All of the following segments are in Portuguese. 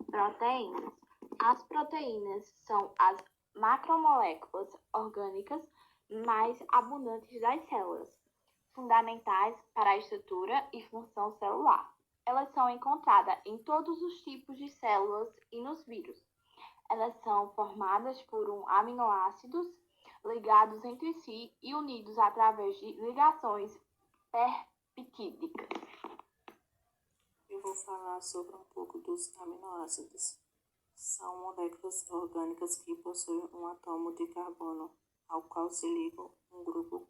Proteínas. As proteínas são as macromoléculas orgânicas mais abundantes das células, fundamentais para a estrutura e função celular. Elas são encontradas em todos os tipos de células e nos vírus. Elas são formadas por aminoácidos ligados entre si e unidos através de ligações peptídicas. Eu vou falar sobre um pouco dos aminoácidos. São moléculas orgânicas que possuem um átomo de carbono, ao qual se ligam um grupo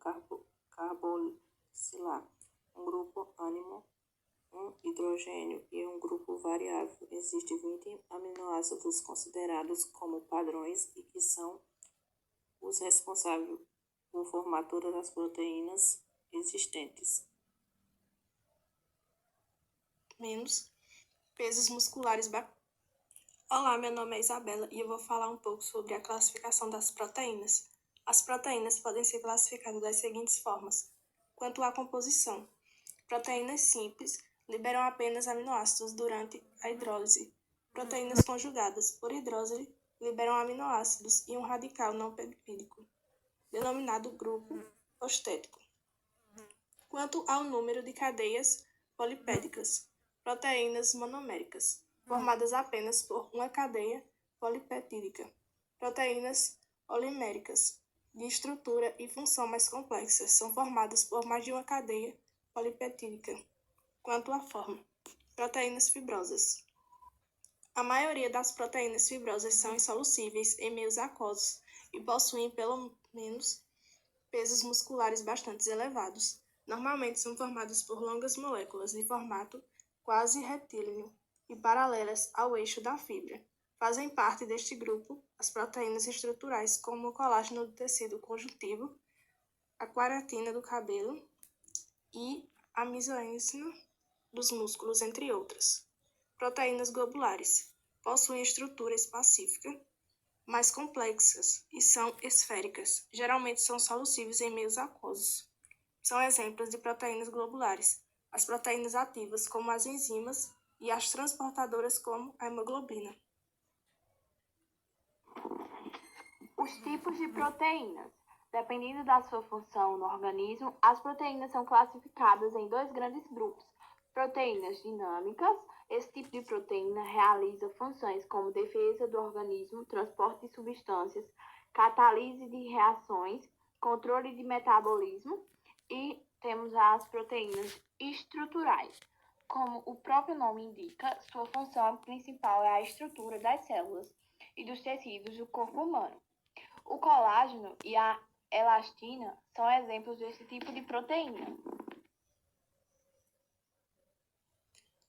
carboxilar, um grupo ânion, um hidrogênio e um grupo variável. Existem 20 aminoácidos considerados como padrões e que são os responsáveis por formar todas as proteínas existentes. Menos pesos musculares. Olá, meu nome é Isabela e eu vou falar um pouco sobre a classificação das proteínas. As proteínas podem ser classificadas das seguintes formas. Quanto à composição, proteínas simples liberam apenas aminoácidos durante a hidrólise. Proteínas conjugadas por hidrólise liberam aminoácidos e um radical não peptídico, denominado grupo ostético. Quanto ao número de cadeias polipépidicas, proteínas monoméricas, formadas apenas por uma cadeia polipeptídica. Proteínas oliméricas, de estrutura e função mais complexas, são formadas por mais de uma cadeia polipeptídica. Quanto à forma, proteínas fibrosas. A maioria das proteínas fibrosas são insolúveis em meios aquosos e possuem pelo menos pesos musculares bastante elevados. Normalmente são formadas por longas moléculas de formato quase retilíneo e paralelas ao eixo da fibra. Fazem parte deste grupo as proteínas estruturais, como o colágeno do tecido conjuntivo, a queratina do cabelo e a miosina dos músculos, entre outras. Proteínas globulares possuem estrutura específica mais complexas e são esféricas. Geralmente são solúveis em meios aquosos. São exemplos de proteínas globulares as proteínas ativas, como as enzimas, e as transportadoras, como a hemoglobina. Os tipos de proteínas. Dependendo da sua função no organismo, as proteínas são classificadas em dois grandes grupos. Proteínas dinâmicas. Esse tipo de proteína realiza funções como defesa do organismo, transporte de substâncias, catalise de reações, controle de metabolismo. E temos as proteínas estruturais. Como o próprio nome indica, sua função principal é a estrutura das células e dos tecidos do corpo humano. O colágeno e a elastina são exemplos desse tipo de proteína.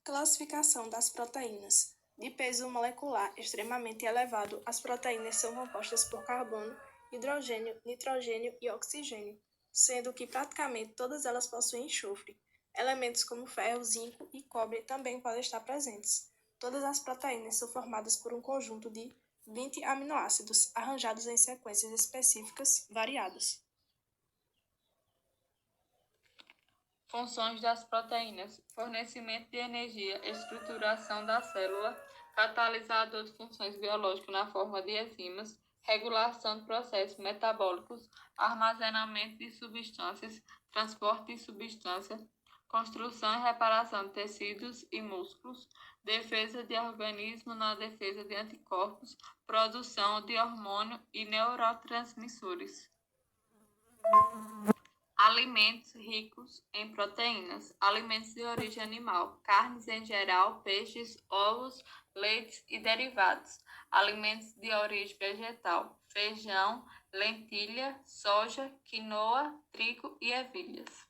Classificação das proteínas. De peso molecular extremamente elevado, as proteínas são compostas por carbono, hidrogênio, nitrogênio e oxigênio, sendo que praticamente todas elas possuem enxofre. Elementos como ferro, zinco e cobre também podem estar presentes. Todas as proteínas são formadas por um conjunto de 20 aminoácidos, arranjados em sequências específicas variadas. Funções das proteínas: fornecimento de energia, estruturação da célula, catalisador de funções biológicas na forma de enzimas, regulação de processos metabólicos, armazenamento de substâncias, transporte de substância, construção e reparação de tecidos e músculos, defesa de organismo na defesa de anticorpos, produção de hormônio e neurotransmissores. Alimentos ricos em proteínas. Alimentos de origem animal. Carnes em geral, peixes, ovos, leites e derivados. Alimentos de origem vegetal. Feijão, lentilha, soja, quinoa, trigo e ervilhas.